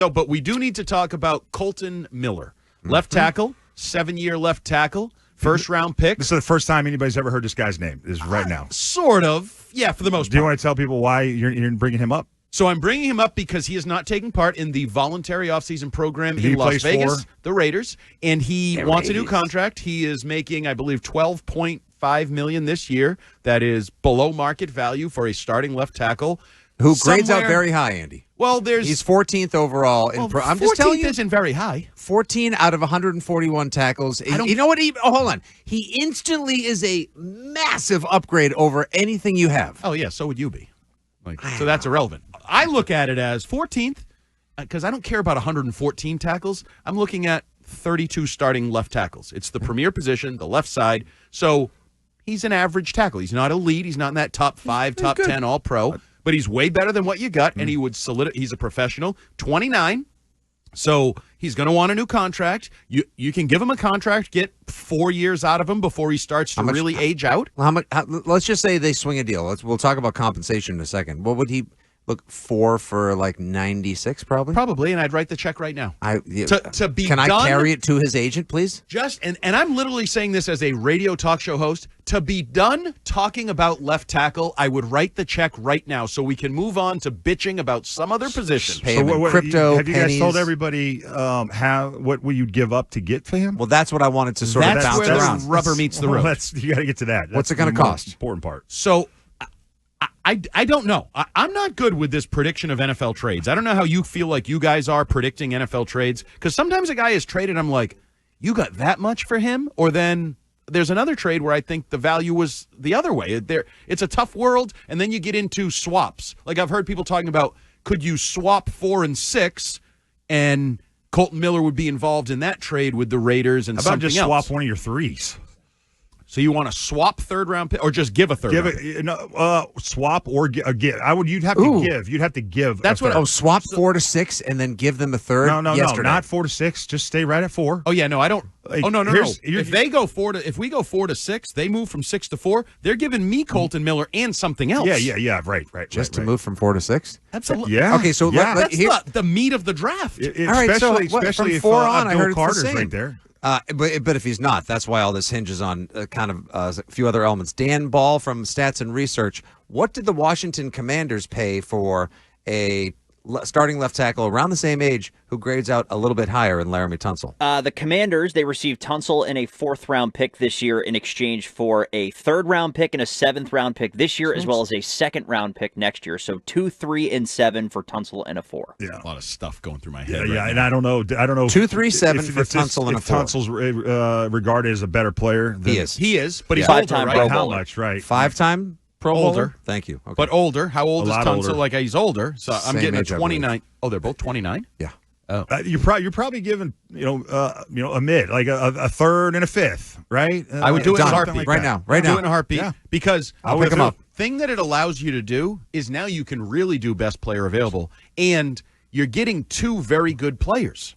No, but we do need to talk about Kolton Miller. Left tackle, 7-year left tackle, first-round pick. This is the first time anybody's ever heard this guy's name, is right now. Sort of. Yeah, for the most part. Do you want to tell people why you're bringing him up? So I'm bringing him up because he is not taking part in the voluntary offseason program He in Las plays Vegas, for? the Raiders, and he wants a new contract. He is making, I believe, $12.5 million this year. That is below market value for a starting left tackle. Who grades out very high, Andy. Well, he's 14th overall. I'm just telling you, isn't very high. 14 out of 141 tackles. You know what? Hold on. He instantly is a massive upgrade over anything you have. Oh, yeah, so would you be. So that's irrelevant. I look at it as 14th because I don't care about 114 tackles. I'm looking at 32 starting left tackles. It's the premier position, the left side. So he's an average tackle. He's not elite. He's not in that top 5, top 10 all-pro. But he's way better than what you got, and he would he's a professional, 29. So he's going to want a new contract. You can give him a contract, get 4 years out of him before he starts to really age out. Let's just say they swing a deal. We'll talk about compensation in a second. What would he look for like 96 probably? Probably, and I'd write the check right now. To be Can I done, carry it to his agent, please? And I'm literally saying this as a radio talk show host. To be done talking about left tackle, I would write the check right now so we can move on to bitching about some other position. Pay him in crypto, have you guys told everybody what will you give up to get for him? Well, that's what I wanted to sort of bounce where around. The rubber meets the road. You got to get to that. What's it going to cost? Important part. So I don't know. I'm not good with this prediction of NFL trades. I don't know how you feel like you guys are predicting NFL trades, because sometimes a guy is traded, I'm like, you got that much for him? Or then there's another trade where I think the value was the other way. It's a tough world, and then you get into swaps. Like I've heard people talking about, could you swap 4 and 6, and Colton Miller would be involved in that trade with the Raiders and something else. How about just swap one of your 3s? So you want to swap third-round pick, or just give a third-round pick? Swap or give. You'd have to give. You'd have to give. That's what. Swap 4 to 6 and then give them a third. No, not 4 to 6. Just stay right at 4. Oh yeah, no, I don't. No. If we go 4 to 6, they move from 6 to 4. They're giving me Colton Miller and something else. Yeah. Right. Just to move from 4 to 6. Absolutely. Yeah. Okay, so that's the meat of the draft. Especially from if 4 on, I heard Carter's it's the same. right there. But if he's not, that's why all this hinges on a few other elements. Dan Ball from Stats and Research. What did the Washington Commanders pay for a starting left tackle around the same age who grades out a little bit higher in Laramie Tunsil? The Commanders, they received Tunsil and a 4th-round pick this year in exchange for a 3rd-round pick and a 7th-round pick this year, as well as a 2nd-round pick next year. So 2, 3, and 7 for Tunsil and a 4. Yeah, a lot of stuff going through my head. Yeah, and I don't know. 2, 3, 7 for Tunsil and a 4. Tunsil's regarded as a better player. He is, but he's older, right? But how much? Right, 5-time. Pro older. Bowler? Thank you. Okay. But older. How old is Tunsil? Older. Like he's older. So I'm Same getting a age, 29. Oh, they're both 29? Yeah. Oh. You're probably giving a mid, like a third and a fifth, right? I would do it in a heartbeat like right now. Right now. Do it in a heartbeat because I'll pick him up. The thing that it allows you to do is now you can really do best player available, and you're getting 2 very good players.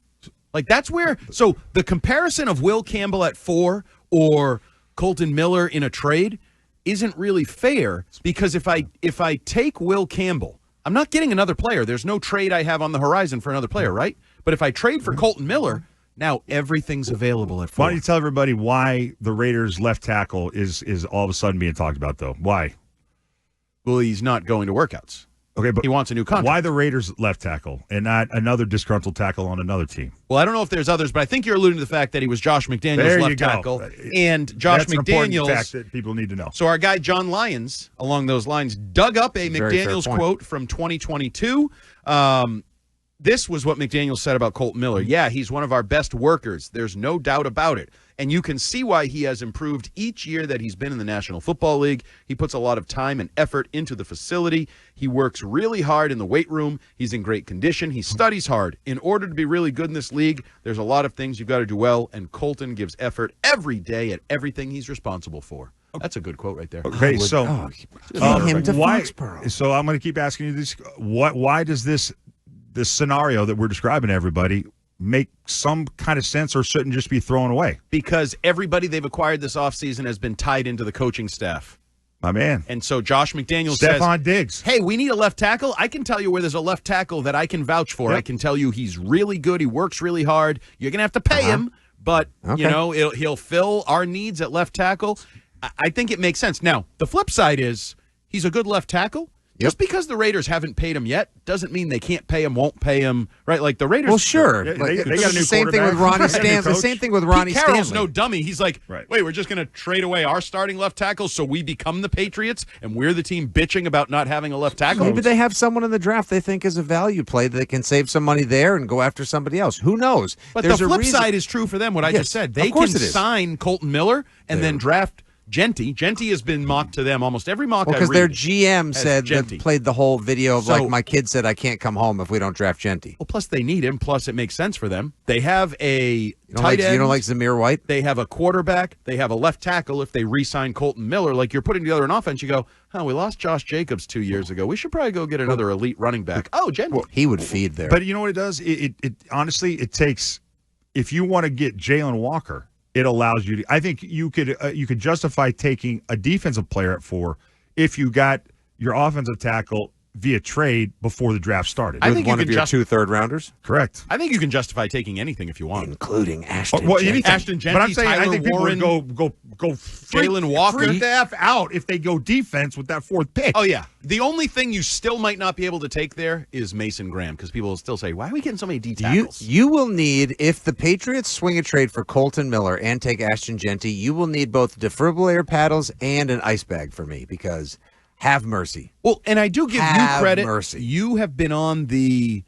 Like that's where. So the comparison of Will Campbell at 4 or Kolton Miller in a trade isn't really fair, because if I take Will Campbell, I'm not getting another player. There's no trade I have on the horizon for another player, right? But if I trade for Kolton Miller, now everything's available at 4. Why don't you tell everybody why the Raiders' left tackle is all of a sudden being talked about, though? Why? Well, he's not going to workouts. Okay, but he wants a new contract. Why the Raiders left tackle and not another disgruntled tackle on another team? Well, I don't know if there's others, but I think you're alluding to the fact that he was Josh McDaniels' left tackle. And Josh That's an McDaniels. important fact that people need to know. So our guy John Lyons, along those lines, dug up a McDaniels quote from 2022. This was what McDaniels said about Colton Miller. Yeah, he's one of our best workers. There's no doubt about it. And you can see why he has improved each year that he's been in the National Football League. He puts a lot of time and effort into the facility. He works really hard in the weight room. He's in great condition. He studies hard. In order to be really good in this league, there's a lot of things you've got to do well, and Colton gives effort every day at everything he's responsible for. That's a good quote right there. Okay, so him to why? Foxborough. So I'm going to keep asking you this: why does this scenario that we're describing to everybody make some kind of sense, or shouldn't just be thrown away? Because everybody they've acquired this offseason has been tied into the coaching staff. My man. And so Josh McDaniels says, Stephon Diggs. hey, we need a left tackle. I can tell you where there's a left tackle that I can vouch for. Yep. I can tell you he's really good. He works really hard. You're going to have to pay him, but, he'll fill our needs at left tackle. I think it makes sense. Now, the flip side is he's a good left tackle. Just because the Raiders haven't paid him yet doesn't mean they can't pay him, won't pay him, right? Like the Raiders. Well, sure. They got a new same thing with quarterback. Ronnie Stanley. The same thing with Ronnie Pete Carroll's Stanley. no dummy. He's like, wait, we're just going to trade away our starting left tackle so we become the Patriots and we're the team bitching about not having a left tackle? Maybe they have someone in the draft they think is a value play that can save some money there and go after somebody else. Who knows? But the flip side is true for them, what I just said. They can sign Kolton Miller and then draft Jeanty. Jeanty has been mocked to them almost every mock I read. Because their GM said Jeanty. played the whole video of like, my kid said I can't come home if we don't draft Jeanty. Well, plus they need him. Plus it makes sense for them. They have a tight end. You don't like Zamir White? They have a quarterback. They have a left tackle. If they re-sign Kolton Miller, like you're putting together an offense, you go, we lost Josh Jacobs 2 years ago. We should probably go get another elite running back. Jeanty. Well, he would feed there. But you know what it does? It honestly, it takes, if you want to get Jalen Walker, it allows you to. I think you could justify taking a defensive player at 4 if you got your offensive tackle via trade before the draft started. I think one of your 2 third-rounders. Correct. I think you can justify taking anything if you want, including Ashton. Ashton Jeanty, but I'm saying Tyler I think Warren, people would go Jalen Walker. Freak the F out if they go defense with that 4th pick. Oh yeah. The only thing you still might not be able to take there is Mason Graham because people will still say, "Why are we getting so many D tackles?" You will need, if the Patriots swing a trade for Kolton Miller and take Ashton Jeanty, you will need both defibrillator paddles and an ice bag for me because. Have mercy. Well, and I do give you credit. Mercy. You have been on the,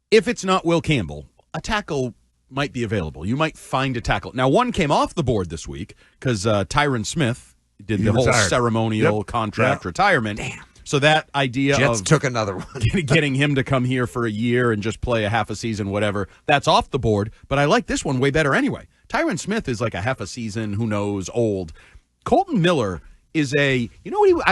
if it's not Will Campbell, a tackle might be available. You might find a tackle. Now, one came off the board this week because Tyron Smith did the whole ceremonial contract retirement. Damn. So that idea Jets of took another one. getting him to come here for a year and just play a half a season, whatever, that's off the board. But I like this one way better anyway. Tyron Smith is like a half a season, who knows, old. Kolton Miller is I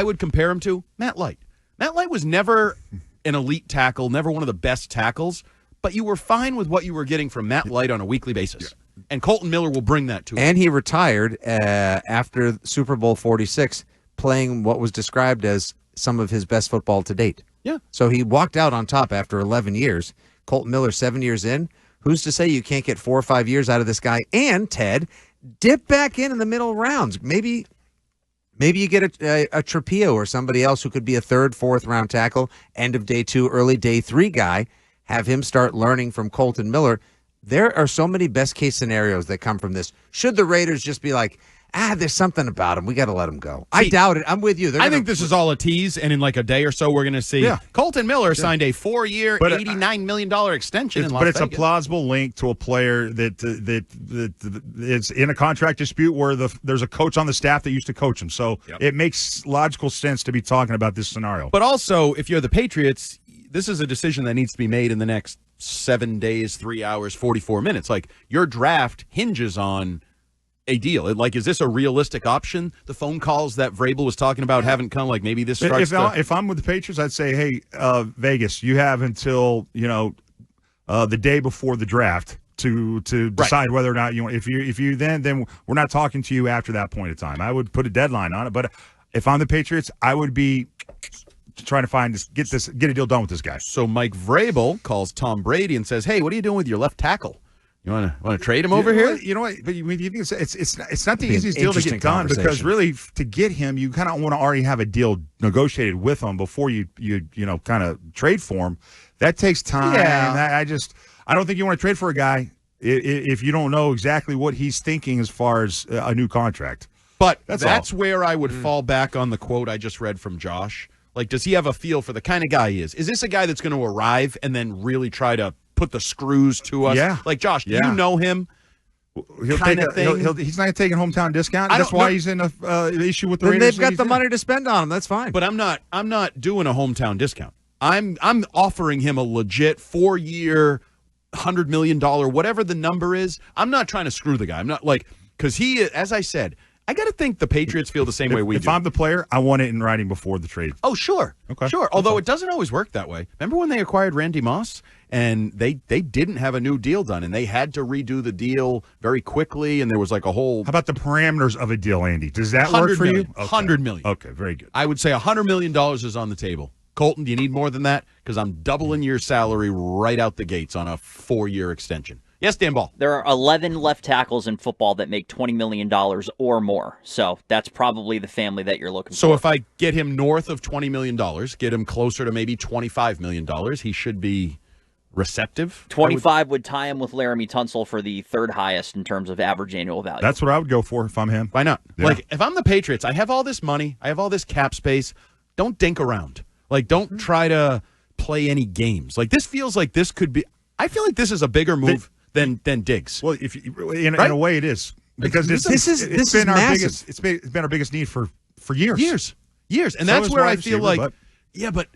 would compare him to? Matt Light. Matt Light was never an elite tackle, never one of the best tackles, but you were fine with what you were getting from Matt Light on a weekly basis. Yeah. And Kolton Miller will bring that to him. And he retired after Super Bowl 46, playing what was described as some of his best football to date. Yeah. So he walked out on top after 11 years. Kolton Miller, 7 years in. Who's to say you can't get 4 or 5 years out of this guy? And, Ted, dip back in the middle rounds. Maybe you get a Trapio or somebody else who could be a 3rd, 4th round tackle, end of day 2, early day 3 guy, have him start learning from Kolton Miller. There are so many best case scenarios that come from this. Should the Raiders just be like, there's something about him. We got to let him go. I doubt it. I'm with you. I think this is all a tease, and in like a day or so, we're going to see Kolton Miller signed a 4-year, $89 million extension in Las Vegas. But it's a plausible link to a player that is in a contract dispute where there's a coach on the staff that used to coach him. So it makes logical sense to be talking about this scenario. But also, if you're the Patriots, this is a decision that needs to be made in the next 7 days, 3 hours, 44 minutes. Like, your draft hinges on a deal. Like, is this a realistic option? The phone calls that Vrabel was talking about haven't come. Like, maybe this starts. If I'm with the Patriots, I'd say, hey, Vegas, you have until the day before the draft to decide whether or not you want. If you then we're not talking to you after that point in time. I would put a deadline on it. But if I'm the Patriots, I would be trying to get a deal done with this guy. So Mike Vrabel calls Tom Brady and says, "Hey, what are you doing with your left tackle? You want to trade him over here?" You know what? But you think it's not the easiest deal to get done because really to get him, you kind of want to already have a deal negotiated with him before you kind of trade for him. That takes time. Yeah. I don't think you want to trade for a guy if you don't know exactly what he's thinking as far as a new contract. But that's where I would fall back on the quote I just read from Josh. Like, does he have a feel for the kind of guy he is? Is this a guy that's going to arrive and then really try to put the screws to us? Yeah. Like, Josh, do you know him? He's not taking hometown discount. That's why he's in an issue with the Raiders. They've got the money to spend on him. That's fine. But I'm not doing a hometown discount. I'm offering him a legit 4-year, $100 million, whatever the number is. I'm not trying to screw the guy. I'm not like, because he, as I said, I got to think the Patriots feel the same way we do. If I'm the player, I want it in writing before the trade. Oh, sure. Okay. Sure. Although it doesn't always work that way. Remember when they acquired Randy Moss and they didn't have a new deal done and they had to redo the deal very quickly and there was like a whole... How about the parameters of a deal, Andy? Does that work for you? Okay. $100 million. Okay, very good. I would say $100 million is on the table. Colton, do you need more than that? Because I'm doubling your salary right out the gates on a 4-year extension. Yes, Dan Ball. There are 11 left tackles in football that make $20 million or more. So that's probably the family that you're looking for. So if I get him north of $20 million, get him closer to maybe $25 million, he should be receptive. 25 would tie him with Laramie Tunsil for the third highest in terms of average annual value. That's what I would go for if I'm him. Why not? Yeah. Like, if I'm the Patriots, I have all this money, I have all this cap space. Don't dink around. Like, don't try to play any games. Like, this feels like this could be... I feel like this is a bigger move than Diggs. Well, if in a way it is, because it's been our biggest need for years, and that's where I feel like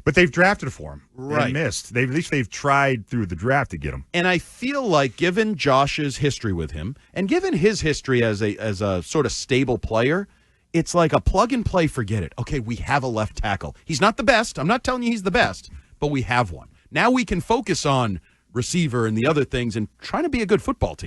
but they've drafted for him, right? And missed. At least they've tried through the draft to get him. And I feel like, given Josh's history with him, and given his history as a sort of stable player, it's like a plug and play. Forget it. Okay, we have a left tackle. He's not the best. I'm not telling you he's the best, but we have one. Now we can focus on receiver and the other things and trying to be a good football team.